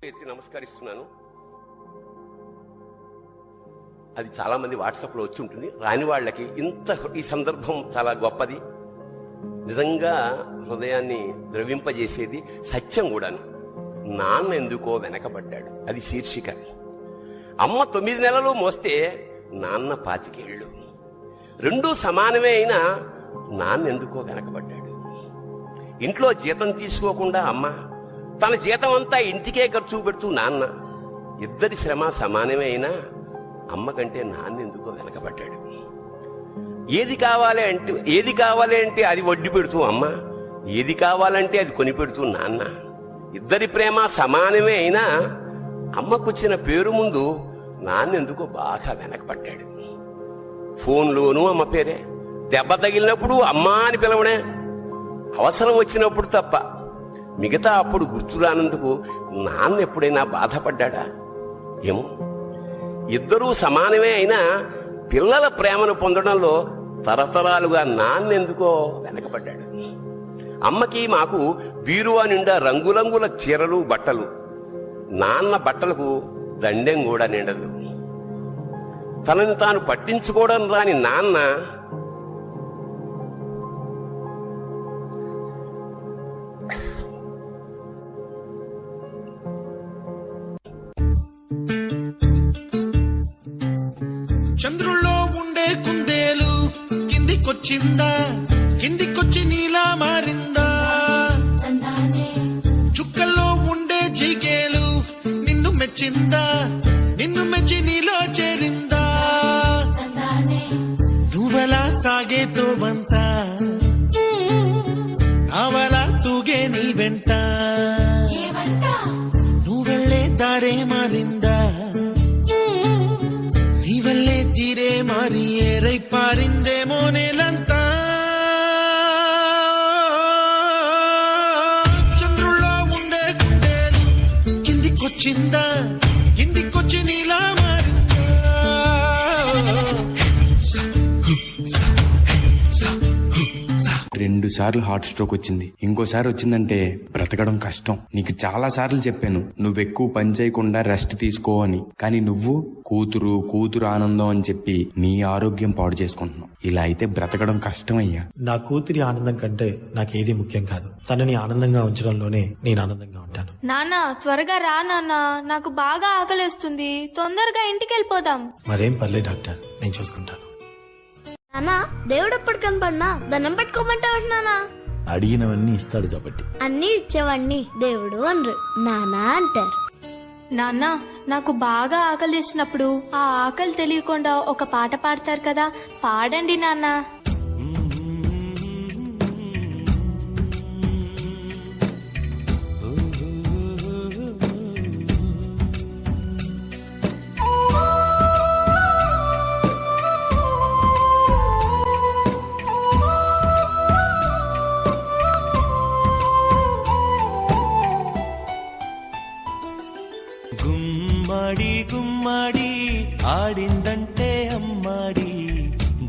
ఎత్తి నమస్కరిస్తున్నాను. అది చాలా మంది వాట్సాప్లో వచ్చి ఉంటుంది. రాని వాళ్ళకి ఈ సందర్భం చాలా గొప్పది, నిజంగా హృదయాన్ని ద్రవింపజేసేది, సత్యం కూడాను. నాన్న ఎందుకో వెనకబడ్డాడు, అది శీర్షిక. అమ్మ 9 నెలలు మోస్తే నాన్న 25 ఏళ్ళు, రెండూ సమానమే అయినా నాన్న ఎందుకో వెనకబడ్డాడు. ఇంట్లో జీతం తీసుకోకుండా అమ్మ, తన జీతం అంతా ఇంటికే ఖర్చు పెడుతూ నాన్న, ఇద్దరి శ్రమ సమానమే అయినా అమ్మ కంటే నాన్న ఎందుకో వెనకబడ్డాడు. ఏది కావాలి అంటే అది వడ్డీ పెడుతూ అమ్మ, ఏది కావాలంటే అది కొని పెడుతూ నాన్న. ఇద్దరి ప్రేమ సమానమే అయినా అమ్మకొచ్చిన పేరు ముందు నాన్న ఎందుకో బాగా వెనకబడ్డాడు. ఫోన్లోనూ అమ్మ పేరే, దెబ్బ తగిలినప్పుడు అమ్మా అని పిలవనే, అవసరం వచ్చినప్పుడు తప్ప మిగతా అప్పుడు గుర్తురానందుకు నాన్న ఎప్పుడైనా బాధపడ్డా ఏమో. ఇద్దరూ సమానమే అయినా పిల్లల ప్రేమను పొందడంలో తరతరాలుగా నాన్నెందుకో వెనకబడ్డాడు. అమ్మకి మాకు బీరువా నిండా రంగురంగుల చీరలు బట్టలు, నాన్న బట్టలకు దండెం కూడా నిండదు. తనని తాను పట్టించుకోవడం రాని నాన్న చంద్రుల్లో ఉండే కుందేలు కిందికొచ్చిందా, కిందికొచ్చి నీలా మారిందా? చుక్కల్లో ఉండే జిగేలు నిన్ను మెచ్చిందా, నిన్ను మెచ్చి నీలో చేరిందా? నువ్వెలా సాగేతో వంత, నావలా తూగే నీ వెంట, నువ్వెళ్ళే దారే మారిందా, నీవల్లే తీరే మారి ఏరై పారిందేమో నేలంతా? చంద్రుల్లో ఉండే కుందేలు కిందికొచ్చిందా, కిందికొచ్చి నీలా మారిందా? 2 సార్లు హార్ట్ స్ట్రోక్ వచ్చింది. ఇంకోసారి వచ్చిందంటే బ్రతకడం కష్టం. నీకు చాలా సార్లు చెప్పాను నువ్వెక్కువ పని చేయకుండా రెస్ట్ తీసుకో అని, కానీ నువ్వు కూతురు ఆనందం అని చెప్పి నీ ఆరోగ్యం పాడు చేసుకుంటున్నావు. ఇలా అయితే బ్రతకడం కష్టం అయ్యా. నా కూతురి ఆనందం కంటే నాకేది ముఖ్యం కాదు. తనని ఆనందంగా ఉంచడంలోనే నేను ఆనందంగా ఉంటాను. నాన్న త్వరగా రా నాన్న, నాకు బాగా ఆకలేస్తుంది, తొందరగా ఇంటికి వెళ్ళిపోదాం. మరేం పర్లేదు డాక్టర్, నేను చూసుకుంటాను. నానా, దేవుడు ఎప్పుడు కనపడినా దండం పెట్టుకోమంటావు నానా? అడిగినవన్నీ ఇస్తాడు కాబట్టి. అన్ని ఇచ్చేవాడిని దేవుడు అనరు, నానా అంటారు. నాన్న, నాకు బాగా ఆకలిసినప్పుడు ఆ ఆకలి తెలియకుండా ఒక పాట పాడతారు కదా, పాడండి నాన్న. గుమ్మడి గుమ్మడి ఆడిందంటే అమ్మాడి,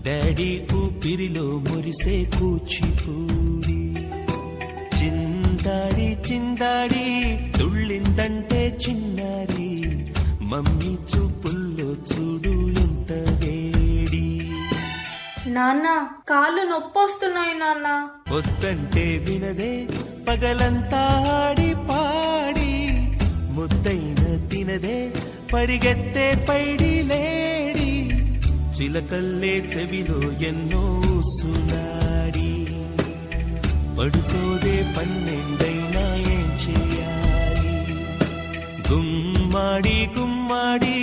డాడీ ఊపిరిలో మురిసే కూచిపూడి. చిందాడి చిందాడి తుళ్ళిందంటే చిన్నారి, మమ్మీ చూపుల్లో చూడు ఎంత వేడి. నాన్న, కాళ్ళు నొప్పొస్తున్నాయి నాన్న. వద్దంటే వినదే పగలంతా ఆడి పాడి, ముద్దైన తినదే పరిగెత్తే పైడి లేడి, చిలకల్లే చెవిలో ఎన్నో సునాడి, పడుకోదే 12 ఏం చేయాలి? గుమ్మాడి గుమ్మాడి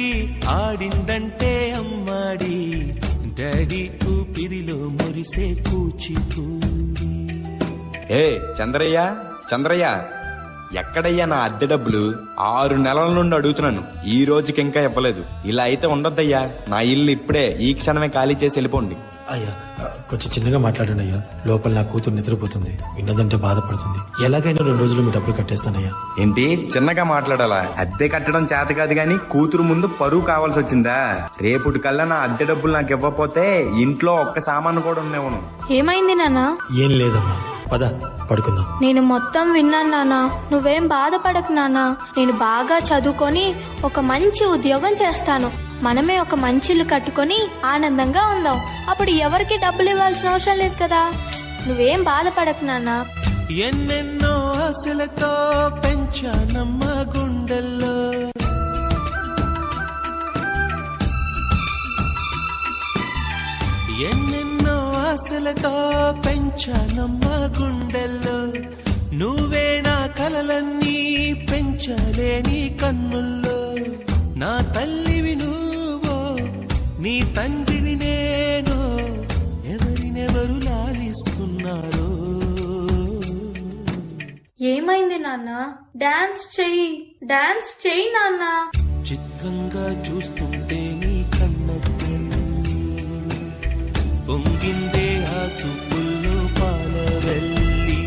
ఆడిందంటే అమ్మాడి, డాడీ ఊపిరిలో మురిసే కూచిపూడి. ఏ చంద్రయ్య ఎక్కడయ్యా నా అద్దె డబ్బులు? 6 నెలల నుండి అడుగుతున్నాను, ఈ రోజుకి ఇంకా ఇవ్వలేదు. ఇలా అయితే ఉండొద్దయ్యా. నా ఇల్లు ఇప్పుడే ఈ క్షణమే ఖాళీ చేసి వెళ్ళిపోండి. అయ్యా కొంచెం చిన్నగా మాట్లాడండి అయ్యా, లోపల నా కూతురు నిద్రపోతుంది, విన్నదంటే బాధపడుతుంది. ఎలాగైనా 2 రోజులు మీ డబ్బులు కట్టేస్తానయ్యా. ఏంటి చిన్నగా మాట్లాడాలా? అద్దె కట్టడం చేత కాదు గాని కూతురు ముందు పరువు కావాల్సి వచ్చిందా? రేపుటి కల్లా నా అద్దె డబ్బులు నాకు ఇవ్వకపోతే ఇంట్లో ఒక్క సామాను కూడా ఉండేవను. ఏమైంది నాన్న? ఏం లేదమ్మా, పద పడుకుందాం. నేను మొత్తం విన్నాను నాన్న, నువ్వేం బాధపడకు నాన్న. నేను బాగా చదువుకొని ఒక మంచి ఉద్యోగం చేస్తాను. మనమే ఒక మంచి ఇల్లు కట్టుకొని ఆనందంగా ఉందాం. అప్పుడు ఎవరికి డబ్బులు ఇవ్వాల్సిన అవసరం లేదు కదా. నువ్వేం బాధపడకు నాన్న. ఎన్నెన్నో ఆశలతో పెంచానమ్మ గుండెల్లో, ఎన్నెన్నో ఆశలతో పెంచానమ్మ గుండెల్లో, నువ్వే నా కలలన్నీ పెంచలే నీ కన్నుల్లో. నా తల్లివి నువ్వో, నీ తండ్రిని నేను, ఎవరినెవరు లాలిస్తున్నారో. ఏమైంది నాన్న? డాన్స్ చెయ్యి నాన్న. చిత్రంగా చూస్తుంటే నీ కన్నట్టు పొంగిందే ఆ చూపుల్లో పాలవెల్లి.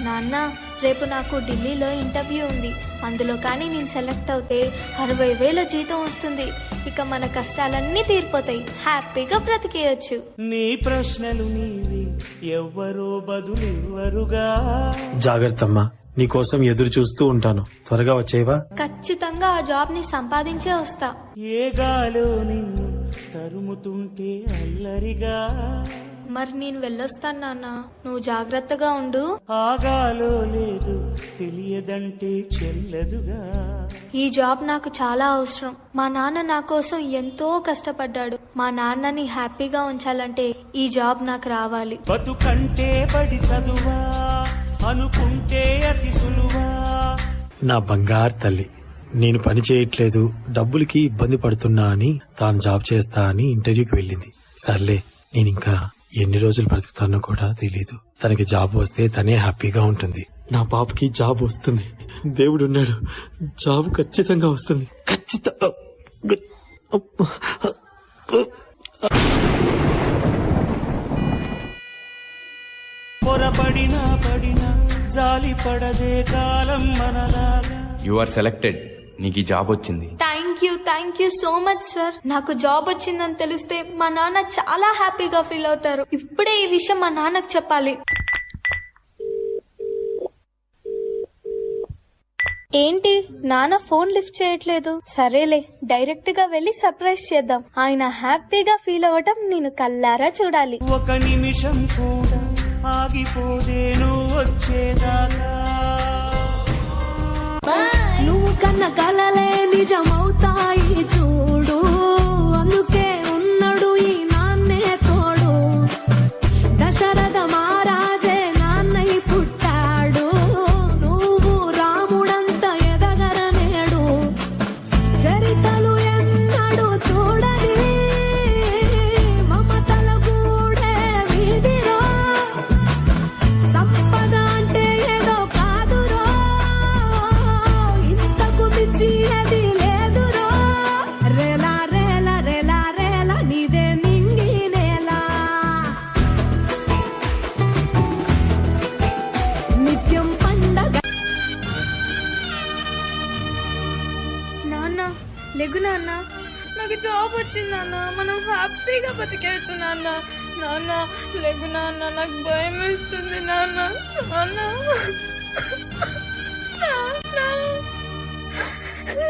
నాన్న, రేపు నాకు ఢిల్లీలో ఇంటర్వ్యూ ఉంది. అందులో కానీ నేను సెలెక్ట్ అవుతే 60,000 జీతం వస్తుంది. ఇక మన కష్టాలన్నీ తీరిపోతాయి. హ్యాపీగా బ్రతికేయచ్చు. నీ ప్రశ్నలు నీవి, ఎవ్వరో బదులెవ్వరుగా. జాగ్రత్తమ్మా, నీకోసం ఎదురు చూస్తూ ఉంటాను. త్వరగా వచ్చేవా? ఖచ్చితంగా ఆ జాబ్ ని సంపాదించే వస్తా. ఏ గాలో నిన్ను తరుముతుంటే అల్లరిగా. మరి నేను వెళ్ళొస్తాను నాన్న, నువ్వు జాగ్రత్తగా ఉండు. ఆగాలో లేదు తెలియదంటే చెల్లదుగా. ఈ జాబ్ నాకు చాలా అవసరం. మా నాన్న నా కోసం ఎంతో కష్టపడ్డాడు. మా నాన్నని హ్యాపీగా ఉంచాలంటే ఈ జాబ్ నాకు రావాలి. బతుకంటే బడి చదువా అనుకుంటే అతి సులువా. నా బంగారు తల్లి, నేను పని చేయట్లేదు, డబ్బులకి ఇబ్బంది పడుతున్నా అని తాను జాబ్ చేస్తా అని ఇంటర్వ్యూకి వెళ్ళింది. సర్లే, నేను ఇంకా ఎన్ని రోజులు బ్రతుకుతానో కూడా తెలీదు. తనకి జాబ్ వస్తే తనే హ్యాపీగా ఉంటుంది. నా పాపకి జాబ్ వస్తుంది. దేవుడు ఉన్నాడు, జాబ్ ఖచ్చితంగా వస్తుంది. పొరపడినా పడినా జాలి పడదే కాలం మనలాగా. You are selected. నీకు ఈ జాబ్ వచ్చింది. Thank you so much sir. నాకు జాబ్ వచ్చిందని తెలిస్తే మా నాన్న చాలా హ్యాపీగా ఫీల్ అవుతారు. ఇప్పుడే ఈ విషయం మా నాన్నకు చెప్పాలి. ఏంటి నాన్న ఫోన్ లిఫ్ట్ చేయట్లేదు? సరేలే, డైరెక్ట్ గా వెళ్లి సర్ప్రైజ్ చేద్దాం. ఆయన హ్యాపీగా ఫీల్ అవ్వటం నేను కల్లారా చూడాలి. ఒక నిమిషం కూడా ఆగిపోదే నువ్వు వచ్చేదాకా. నువ్వు కన్న కలలే నిజమవుతాయి చూడు, అందుకే ఉన్నాడు ఈ నాన్నే తోడు. దశరథ మహారాజే నాన్నై పుట్టాడు, నువ్వు రాముడంత ఎదగరనేడు. చరితలు ఎన్నడు చూడని మమతల గూడే వీధిలో, సంపద అంటే ఏదో కాదురో, ఇంతకు మించి అది లేదురో. రేలా రేలా రేలా రేలా నీదే నింగి నేలా, నిత్యం పండగ. నాన్న లెగు నాన్న, నాకు జాబ్ వచ్చింది నాన్న. మనం హ్యాపీగా బతికేయచ్చు నాన్న. నాన్న లెగు నాన్న, నాకు భయం వేస్తుంది నాన్న. నాన్న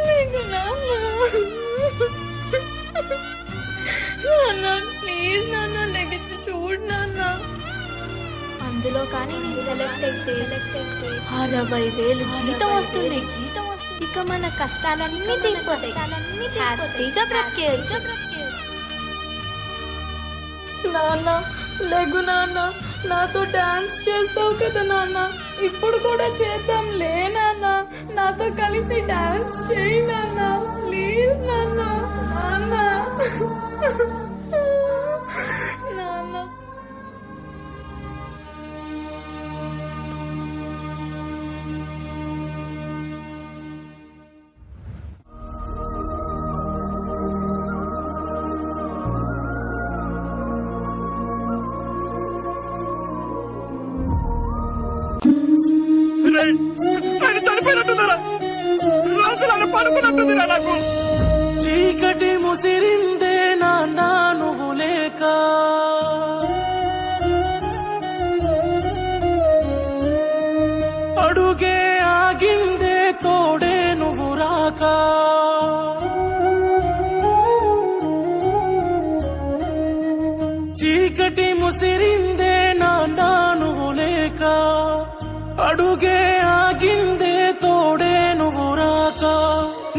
లెగు నాన్న. నాన్న ప్లీజ్ నాన్న, లెగిచ్చి చూడు నాన్న. అందులో కానీ నేను సెలెక్ట్ అయితే 60,000 జీతం వస్తుంది. ఇక మన కష్టాలన్నీ తీరిపోతాయి. హ్యాపీగా బ్రతికేయచ్చు. నాన్న లెగు నాన్న, నాతో డాన్స్ చేస్తావు కదా నాన్న, ఇప్పుడు కూడా చేద్దాం లే నాన్న. నాతో కలిసి డాన్స్ చేయి నాన్న, ప్లీజ్ నాన్న. నాన్న నాన్న చీకటి ముసిరిందే నాన్న నువ్వు లేక, ముసిరిందే నాన్న నువ్వు లేక, అడుగే ఆగిందే తోడే నువ్వు రాక,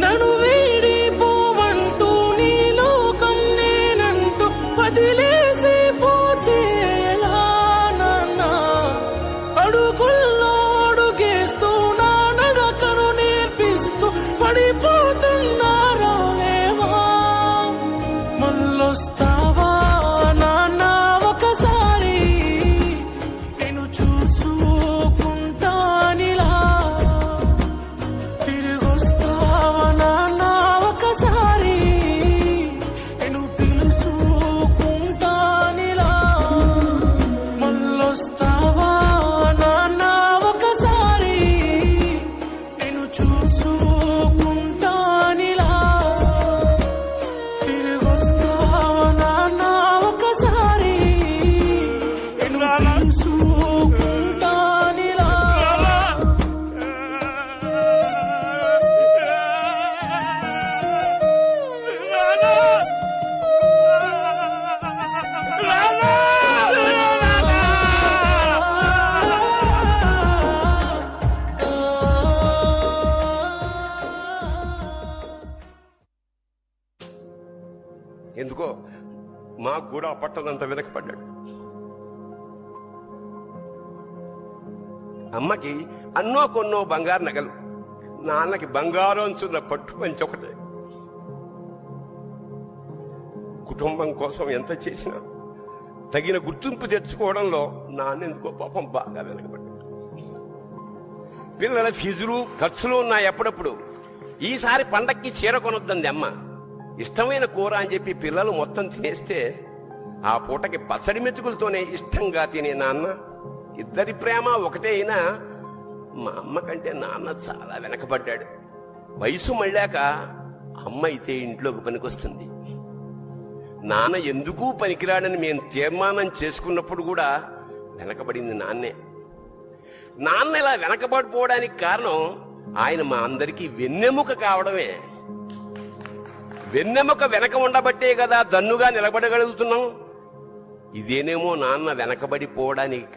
నన్ను వీడిపోవంటూ నీ లోకం నేనంటూ వదిలేసి పోతే ఎలా నాన్న? అడుగుల్లో అడుగేస్తూ నా నడకను నేర్పిస్తూ పడిపోతున్నారా లేవా? మళ్ళొస్తావా నాన్న ఒకసారి, నేను చూసుకుంటానిలా. తిరిగొస్తావా నాన్న ఒకసారి, నేను పిలుచుకుంటానిలా. మళ్ళొస్తావా నాన్న ఒకసారి, నేను చూసుకుంటానిలా. తిరిగొస్తావా నాన్న ఒకసారి, నేను పిలుచుకుంటానిలా. ఎందుకో మాకు కూడా పట్టనంత వెనకపడ్డాడు. అమ్మకి అన్నో కొన్నో బంగారు నగలు, నాన్నకి బంగారం చున్న పట్టు మంచి ఒకటే. కుటుంబం కోసం ఎంత చేసినా తగిన గుర్తింపు తెచ్చుకోవడంలో నాన్నెందుకో పాపం బాగా వెనకబడ్డాడు. పిల్లల ఫీజులు ఖర్చులు ఉన్నాయి. ఎప్పుడప్పుడు ఈసారి పండక్కి చీర కొనొద్దంది అమ్మ. ఇష్టమైన కూర అని చెప్పి పిల్లలు మొత్తం తినేస్తే ఆ పూటకి పచ్చడి మెతుకులతోనే ఇష్టంగా తినే నాన్న. ఇద్దరి ప్రేమ ఒకటే అయినా మా అమ్మ కంటే నాన్న చాలా వెనకబడ్డాడు. వయసు మళ్ళాక అమ్మ అయితే ఇంట్లోకి పనికొస్తుంది. నాన్న ఎందుకు పనికిరాడని మేము తీర్మానం చేసుకున్నప్పుడు కూడా వెనకబడింది నాన్నే. నాన్న ఇలా వెనకబడిపోవడానికి కారణం ఆయన మా అందరికీ వెన్నెముక కావడమే. వెన్నెముక వెనక ఉండబట్టే కదా దన్నుగా నిలబడగలుగుతున్నాం. ఇదేనేమో నాన్న వెనకబడిపోవడానికి